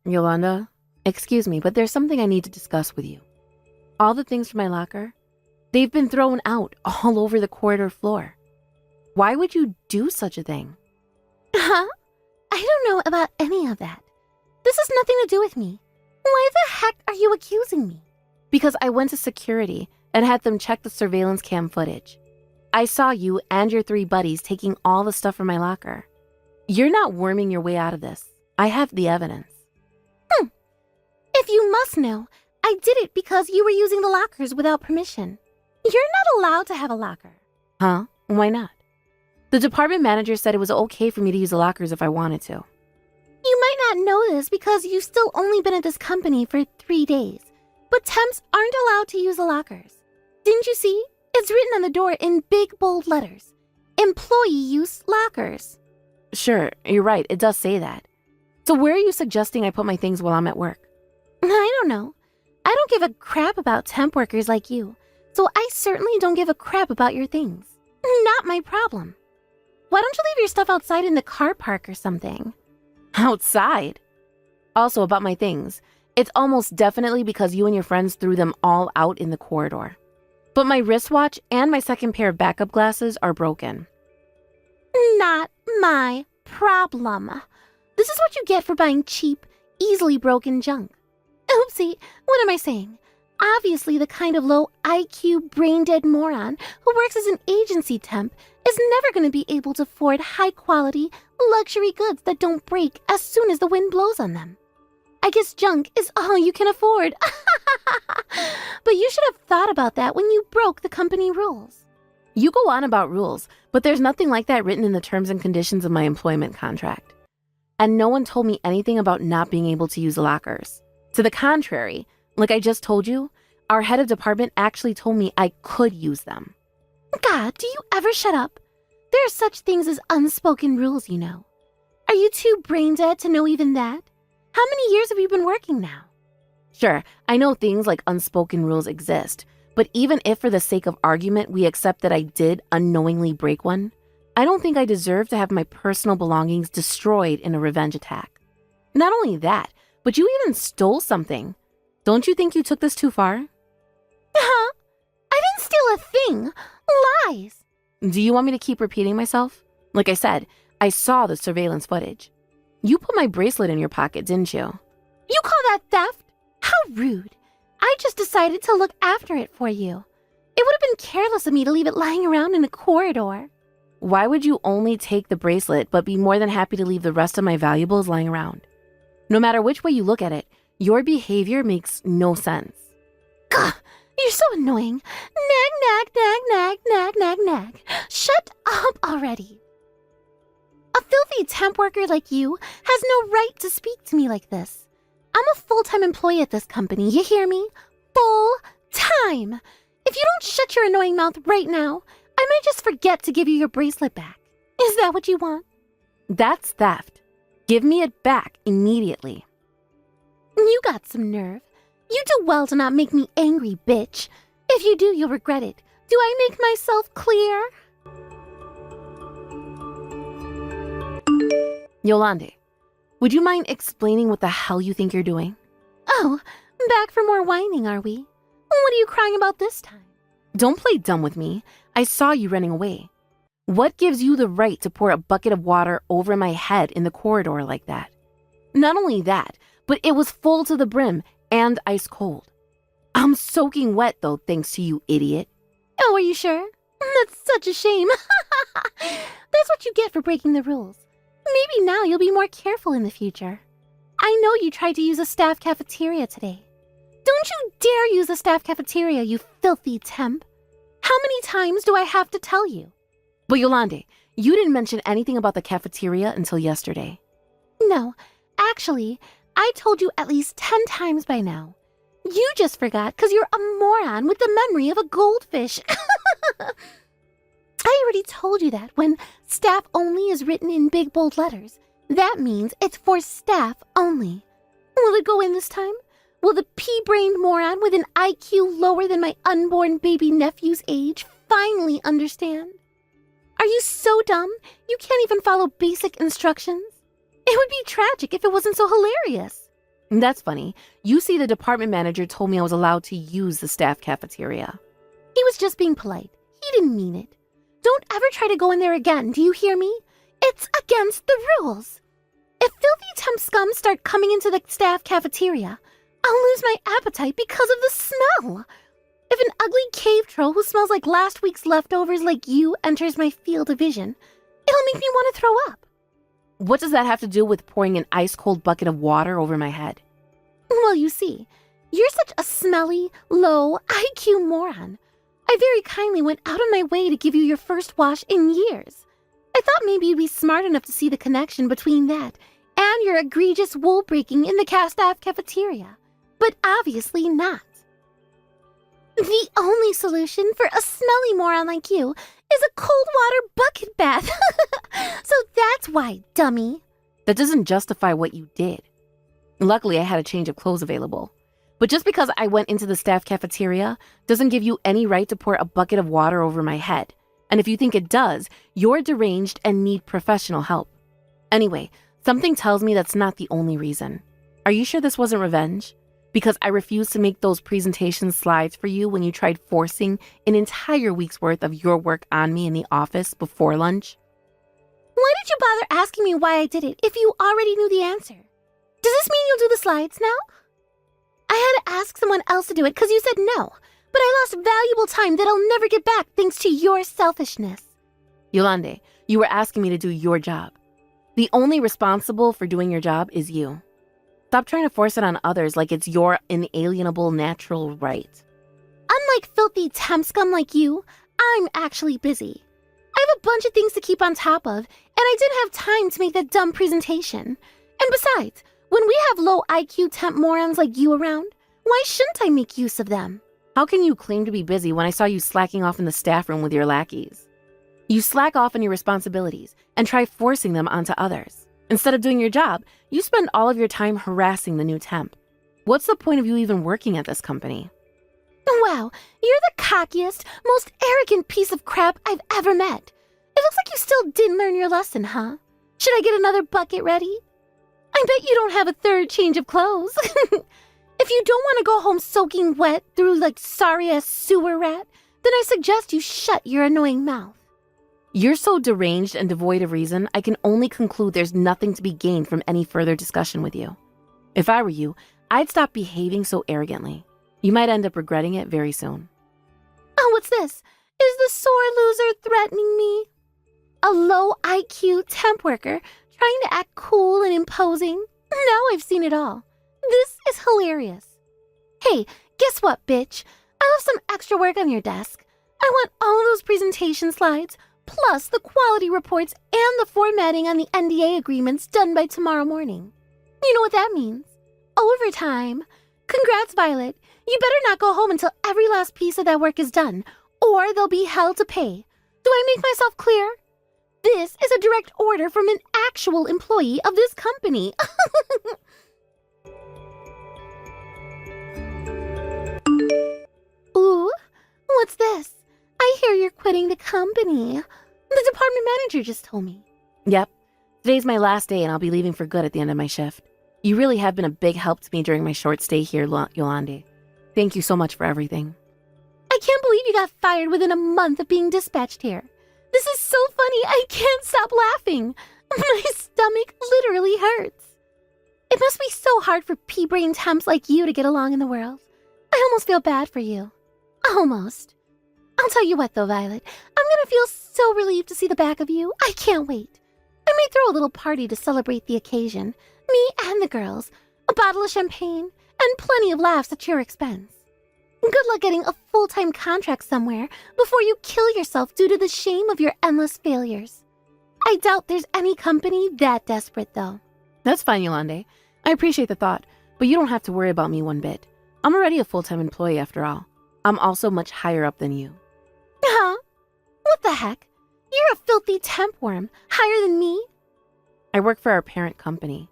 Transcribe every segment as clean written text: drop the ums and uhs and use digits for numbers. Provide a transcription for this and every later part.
Yolanda, excuse me, but there's something I need to discuss with you. All the things from my locker, they've been thrown out all over the corridor floor. Why would you do such a thing? Huh? I don't know about any of that. This has nothing to do with me. Why the heck are you accusing me? Because I went to security and had them check the surveillance cam footage. I saw you and your 3 buddies taking all the stuff from my locker. You're not worming your way out of this. I have the evidence. If you must know, I did it because you were using the lockers without permission. You're not allowed to have a locker. Huh? Why not? The department manager said it was okay for me to use the lockers if I wanted to. You might not know this because you've still only been at this company for 3 days, but temps aren't allowed to use the lockers. Didn't you see? It's written on the door in big bold letters. Employee use lockers. Sure, you're right, it does say that. So where are you suggesting I put my things while I'm at work? I don't know. I don't give a crap about temp workers like you, so I certainly don't give a crap about your things. Not my problem. Why don't you leave your stuff outside in the car park or something? Outside? Also, about my things, it's almost definitely because you and your friends threw them all out in the corridor. But my wristwatch and my second pair of backup glasses are broken. Not my problem. This is what you get for buying cheap, easily broken junk. Oopsie, what am I saying? Obviously, the kind of low IQ, brain-dead moron who works as an agency temp is never going to be able to afford high-quality, luxury goods that don't break as soon as the wind blows on them. I guess junk is all you can afford. But you should have thought about that when you broke the company rules. You go on about rules, but there's nothing like that written in the terms and conditions of my employment contract. And no one told me anything about not being able to use lockers. To the contrary, like I just told you, our head of department actually told me I could use them. God, do you ever shut up? There are such things as unspoken rules, you know. Are you too brain dead to know even that? How many years have you been working now? Sure, I know things like unspoken rules exist, but even if for the sake of argument we accept that I did unknowingly break one, I don't think I deserve to have my personal belongings destroyed in a revenge attack. Not only that, but you even stole something. Don't you think you took this too far? Huh? I didn't steal a thing. Lies. Do you want me to keep repeating myself? Like I said, I saw the surveillance footage. You put my bracelet in your pocket, didn't you? You call that theft? How rude. I just decided to look after it for you. It would have been careless of me to leave it lying around in a corridor. Why would you only take the bracelet but be more than happy to leave the rest of my valuables lying around? No matter which way you look at it, your behavior makes no sense. Gah, you're so annoying. Nag, nag, nag, nag, nag, nag, nag. Shut up already. A filthy temp worker like you has no right to speak to me like this. I'm a full-time employee at this company, you hear me? Full-time. If you don't shut your annoying mouth right now, I might just forget to give you your bracelet back. Is that what you want? That's theft. Give me it back immediately. You got some nerve. You do well to not make me angry, bitch. If you do, you'll regret it. Do I make myself clear? Yolande, would you mind explaining what the hell you think you're doing? Oh, back for more whining, are we? What are you crying about this time? Don't play dumb with me. I saw you running away. What gives you the right to pour a bucket of water over my head in the corridor like that? Not only that, but it was full to the brim and ice cold. I'm soaking wet though, thanks to you, idiot. Oh, are you sure? That's such a shame. That's what you get for breaking the rules. Maybe now you'll be more careful in the future. I know you tried to use a staff cafeteria today. Don't you dare use a staff cafeteria, you filthy temp. How many times do I have to tell you? But Yolande, you didn't mention anything about the cafeteria until yesterday. No, actually, I told you at least 10 times by now. You just forgot because you're a moron with the memory of a goldfish. I already told you that when staff only is written in big bold letters, that means it's for staff only. Will it go in this time? Will the pea-brained moron with an IQ lower than my unborn baby nephew's age finally understand? Are you so dumb you can't even follow basic instructions? It would be tragic if it wasn't so hilarious. That's funny. You see, the department manager told me I was allowed to use the staff cafeteria. He was just being polite. He didn't mean it. Don't ever try to go in there again, do you hear me? It's against the rules. If filthy temp scum start coming into the staff cafeteria, I'll lose my appetite because of the smell. If an ugly cave troll who smells like last week's leftovers like you enters my field of vision, it'll make me want to throw up. What does that have to do with pouring an ice-cold bucket of water over my head? Well, you see, you're such a smelly, low IQ moron. I very kindly went out of my way to give you your first wash in years. I thought maybe you'd be smart enough to see the connection between that and your egregious wool breaking in the staff cafeteria. But obviously not. The only solution for a smelly moron like you is a cold water bucket bath. So that's why, dummy. That doesn't justify what you did. Luckily, I had a change of clothes available. But just because I went into the staff cafeteria doesn't give you any right to pour a bucket of water over my head. And if you think it does, you're deranged and need professional help. Anyway, something tells me that's not the only reason. Are you sure this wasn't revenge? Because I refused to make those presentation slides for you when you tried forcing an entire week's worth of your work on me in the office before lunch? Why did you bother asking me why I did it if you already knew the answer? Does this mean you'll do the slides now? I had to ask someone else to do it because you said no, but I lost valuable time that I'll never get back thanks to your selfishness. Yolande, you were asking me to do your job. The only responsible for doing your job is you. Stop trying to force it on others like it's your inalienable natural right. Unlike filthy temp scum like you, I'm actually busy. I have a bunch of things to keep on top of, and I didn't have time to make that dumb presentation. And besides, when we have low IQ temp morons like you around, why shouldn't I make use of them? How can you claim to be busy when I saw you slacking off in the staff room with your lackeys? You slack off on your responsibilities and try forcing them onto others. Instead of doing your job, you spend all of your time harassing the new temp. What's the point of you even working at this company? Wow, you're the cockiest, most arrogant piece of crap I've ever met. It looks like you still didn't learn your lesson, huh? Should I get another bucket ready? I bet you don't have a third change of clothes. If you don't want to go home soaking wet through like sorry-ass sewer rat, then I suggest you shut your annoying mouth. You're so deranged and devoid of reason, I can only conclude there's nothing to be gained from any further discussion with you. If I were you, I'd stop behaving so arrogantly. You might end up regretting it very soon. Oh, what's this? Is the sore loser threatening me? A low IQ temp worker trying to act cool and imposing? Now I've seen it all. This is hilarious. Hey, guess what, bitch? I left some extra work on your desk. I want all those presentation slides, plus the quality reports and the formatting on the NDA agreements done by tomorrow morning. You know what that means? Overtime. Congrats, Violet. You better not go home until every last piece of that work is done, or there'll be hell to pay. Do I make myself clear? This is a direct order from an actual employee of this company. Ooh, what's this? I hear you're quitting the company. The department manager just told me. Yep. Today's my last day and I'll be leaving for good at the end of my shift. You really have been a big help to me during my short stay here, Yolande. Thank you so much for everything. I can't believe you got fired within a month of being dispatched here. This is so funny, I can't stop laughing. My stomach literally hurts. It must be so hard for pea-brain temps like you to get along in the world. I almost feel bad for you. Almost. I'll tell you what though, Violet. I'm gonna feel so relieved to see the back of you. I can't wait. I may throw a little party to celebrate the occasion. Me and the girls. A bottle of champagne. And plenty of laughs at your expense. Good luck getting a full-time contract somewhere before you kill yourself due to the shame of your endless failures. I doubt there's any company that desperate, though. That's fine, Yolande. I appreciate the thought, but you don't have to worry about me one bit. I'm already a full-time employee after all. I'm also much higher up than you. Huh? What the heck? You're a filthy temp worm, higher than me? I work for our parent company.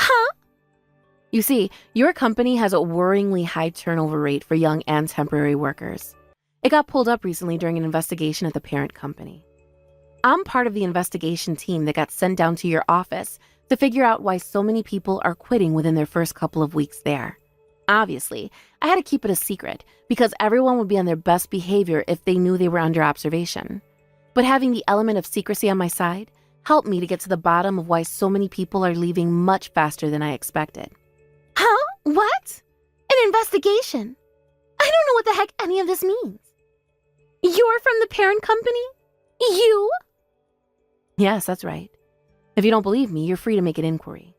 Huh? You see, your company has a worryingly high turnover rate for young and temporary workers. It got pulled up recently during an investigation at the parent company. I'm part of the investigation team that got sent down to your office to figure out why so many people are quitting within their first couple of weeks there. Obviously, I had to keep it a secret because everyone would be on their best behavior if they knew they were under observation. But having the element of secrecy on my side helped me to get to the bottom of why so many people are leaving much faster than I expected. Huh? What? An investigation? I don't know what the heck any of this means. You're from the parent company? You? Yes, that's right. If you don't believe me, you're free to make an inquiry.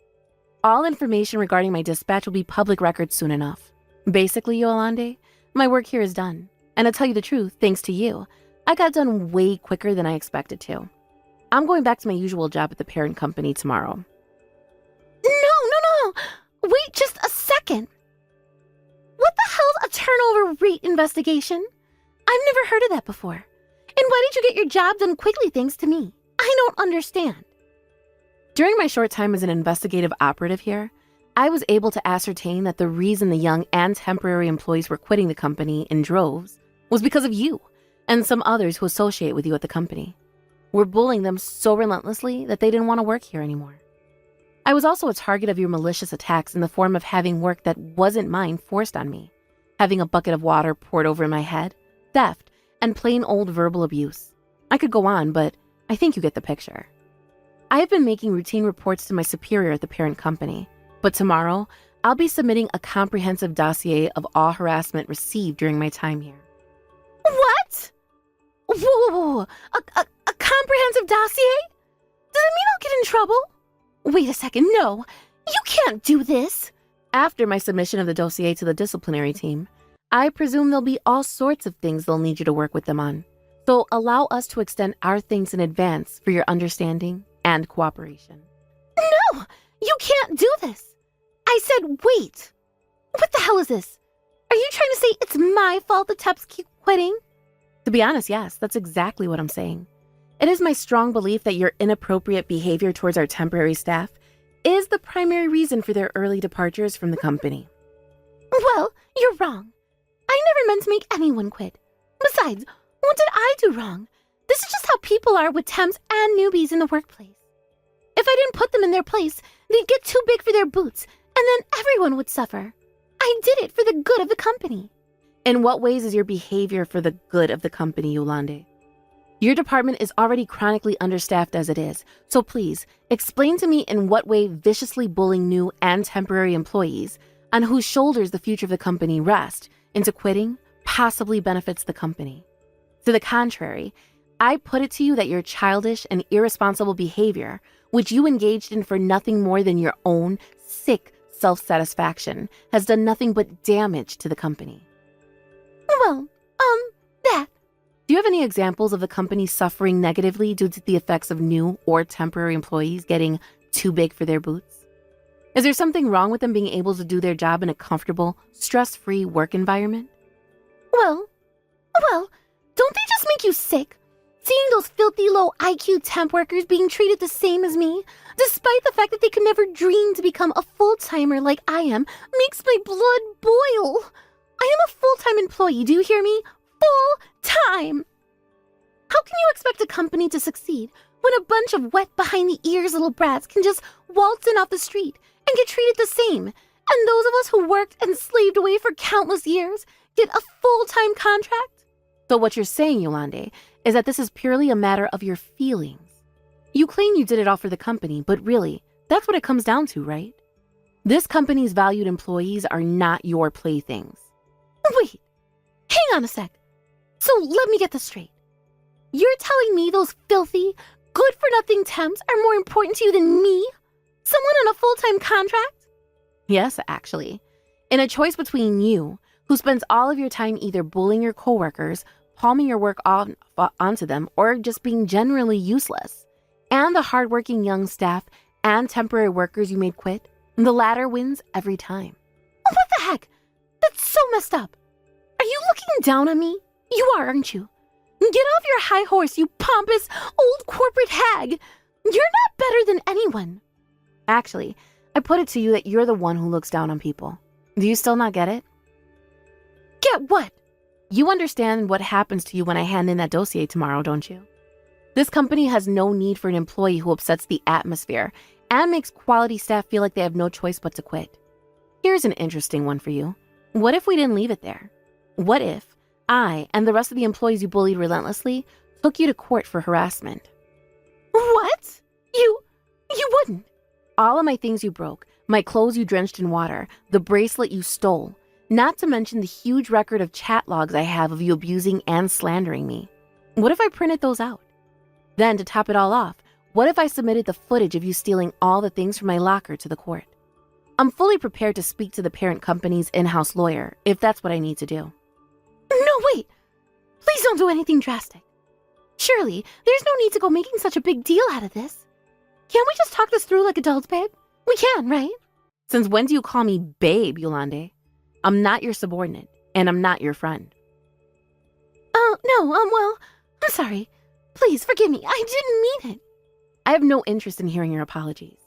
All information regarding my dispatch will be public record soon enough. Basically, Yolande, my work here is done. And to tell you the truth, thanks to you, I got done way quicker than I expected to. I'm going back to my usual job at the parent company tomorrow. No. Wait just a second. What the hell's a turnover rate investigation? I've never heard of that before. And why did you get your job done quickly thanks to me? I don't understand. During my short time as an investigative operative here, I was able to ascertain that the reason the young and temporary employees were quitting the company in droves was because of you and some others who associate with you at the company. We're bullying them so relentlessly that they didn't want to work here anymore. I was also a target of your malicious attacks in the form of having work that wasn't mine forced on me, having a bucket of water poured over my head, theft, and plain old verbal abuse. I could go on, but I think you get the picture. I have been making routine reports to my superior at the parent company, but tomorrow I'll be submitting a comprehensive dossier of all harassment received during my time here. What? Whoa. A comprehensive dossier? Does it mean I'll get in trouble? Wait a second, no. You can't do this. After my submission of the dossier to the disciplinary team, I presume there'll be all sorts of things they'll need you to work with them on. So allow us to extend our thanks in advance for your understanding and cooperation. No, you can't do this. I said wait. What the hell is this? Are you trying to say it's my fault the Teps keep quitting? To be honest, yes, that's exactly what I'm saying. It is my strong belief that your inappropriate behavior towards our temporary staff is the primary reason for their early departures from the company. Well, you're wrong. I never meant to make anyone quit. Besides, what did I do wrong? This is just how people are with temps and newbies in the workplace. If I didn't put them in their place, they'd get too big for their boots, and then everyone would suffer. I did it for the good of the company. In what ways is your behavior for the good of the company, Yolande? Your department is already chronically understaffed as it is, so please explain to me in what way viciously bullying new and temporary employees, on whose shoulders the future of the company rests, into quitting possibly benefits the company. To the contrary, I put it to you that your childish and irresponsible behavior, which you engaged in for nothing more than your own sick self-satisfaction, has done nothing but damage to the company. Well, that. Do you have any examples of the company suffering negatively due to the effects of new or temporary employees getting too big for their boots? Is there something wrong with them being able to do their job in a comfortable, stress-free work environment? Well, don't they just make you sick? Seeing those filthy low IQ temp workers being treated the same as me, despite the fact that they could never dream to become a full-timer like I am, makes my blood boil. I am a full-time employee, do you hear me? Full-time! How can you expect a company to succeed when a bunch of wet behind-the-ears little brats can just waltz in off the street and get treated the same, and those of us who worked and slaved away for countless years get a full-time contract? So what you're saying, Yolande, is that this is purely a matter of your feelings. You claim you did it all for the company, but really, that's what it comes down to, right? This company's valued employees are not your playthings. Wait, hang on a sec. So let me get this straight. You're telling me those filthy, good-for-nothing temps are more important to you than me? Someone on a full-time contract? Yes, actually. In a choice between you, who spends all of your time either bullying your coworkers, palming your work onto them, or just being generally useless, and the hardworking young staff and temporary workers you made quit, the latter wins every time. What the heck? That's so messed up. Are you looking down on me? You are, aren't you? Get off your high horse, you pompous, old corporate hag. You're not better than anyone. Actually, I put it to you that you're the one who looks down on people. Do you still not get it? Get what? You understand what happens to you when I hand in that dossier tomorrow, don't you? This company has no need for an employee who upsets the atmosphere and makes quality staff feel like they have no choice but to quit. Here's an interesting one for you. What if we didn't leave it there? What if I and the rest of the employees you bullied relentlessly took you to court for harassment? What? You wouldn't. All of my things you broke, my clothes you drenched in water, the bracelet you stole, not to mention the huge record of chat logs I have of you abusing and slandering me. What if I printed those out? Then, to top it all off, what if I submitted the footage of you stealing all the things from my locker to the court? I'm fully prepared to speak to the parent company's in-house lawyer if that's what I need to do. No, wait. Please don't do anything drastic. Surely, there's no need to go making such a big deal out of this. Can't we just talk this through like adults, babe? We can, right? Since when do you call me babe, Yolande? I'm not your subordinate, and I'm not your friend. Oh, no, well, I'm sorry. Please forgive me. I didn't mean it. I have no interest in hearing your apologies.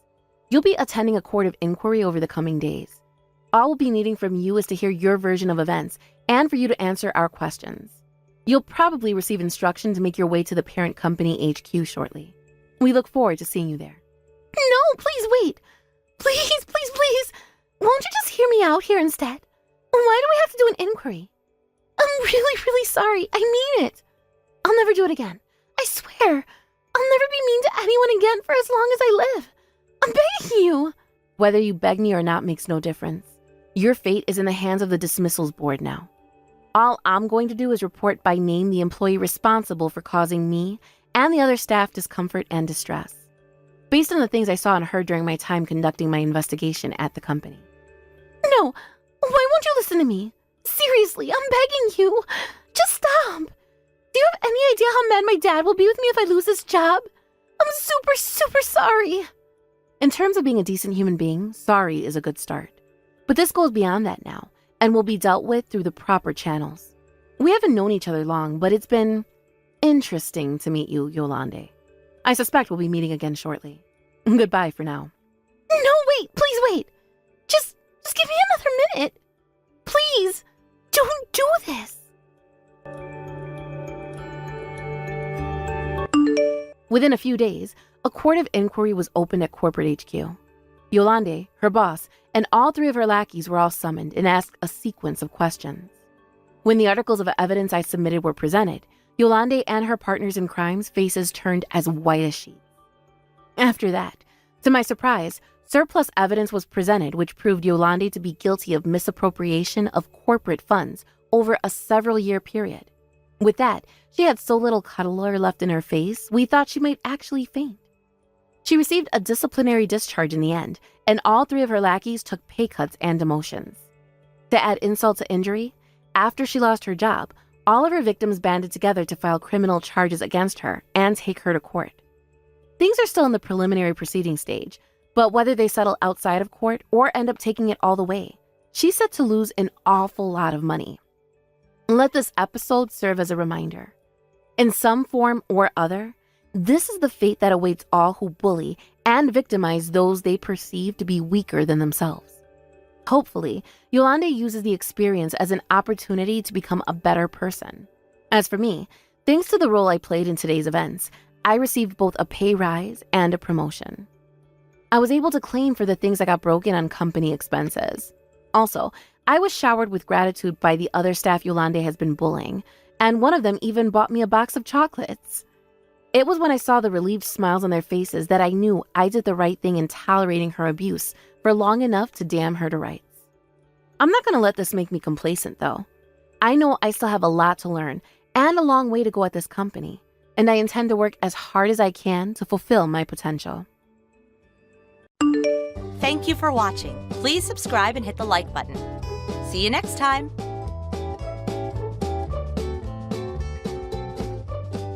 You'll be attending a court of inquiry over the coming days. All we'll be needing from you is to hear your version of events and for you to answer our questions. You'll probably receive instruction to make your way to the parent company HQ shortly. We look forward to seeing you there. No, please wait. Please. Won't you just hear me out here instead? Why do we have to do an inquiry? I'm really sorry. I mean it. I'll never do it again. I swear. I'll never be mean to anyone again for as long as I live. I'm begging you. Whether you beg me or not makes no difference. Your fate is in the hands of the dismissals board now. All I'm going to do is report by name the employee responsible for causing me and the other staff discomfort and distress, based on the things I saw and heard during my time conducting my investigation at the company. No, why won't you listen to me? Seriously, I'm begging you. Just stop. Do you have any idea how mad my dad will be with me if I lose this job? I'm super sorry. In terms of being a decent human being, sorry is a good start. But this goes beyond that now, and will be dealt with through the proper channels. We haven't known each other long, but it's been interesting to meet you, Yolande. I suspect we'll be meeting again shortly. Goodbye for now. No, wait, please wait. Just give me another minute. Please, don't do this. Within a few days, a court of inquiry was opened at corporate HQ. Yolande, her boss, and all three of her lackeys were all summoned and asked a sequence of questions. When the articles of evidence I submitted were presented, Yolande and her partners in crime's faces turned as white as sheets. After that, to my surprise, surplus evidence was presented which proved Yolande to be guilty of misappropriation of corporate funds over a several-year period. With that, she had so little color left in her face, we thought she might actually faint. She received a disciplinary discharge in the end, and all three of her lackeys took pay cuts and demotions. To add insult to injury, after she lost her job, all of her victims banded together to file criminal charges against her and take her to court. Things are still in the preliminary proceeding stage, but whether they settle outside of court or end up taking it all the way, she's set to lose an awful lot of money. Let this episode serve as a reminder. In some form or other, this is the fate that awaits all who bully and victimize those they perceive to be weaker than themselves. Hopefully, Yolande uses the experience as an opportunity to become a better person. As for me, thanks to the role I played in today's events, I received both a pay rise and a promotion. I was able to claim for the things I got broken on company expenses. Also, I was showered with gratitude by the other staff Yolande has been bullying, and one of them even bought me a box of chocolates. It was when I saw the relieved smiles on their faces that I knew I did the right thing in tolerating her abuse for long enough to damn her to rights. I'm not going to let this make me complacent, though. I know I still have a lot to learn and a long way to go at this company, and I intend to work as hard as I can to fulfill my potential. Thank you for watching. Please subscribe and hit the like button. See you next time.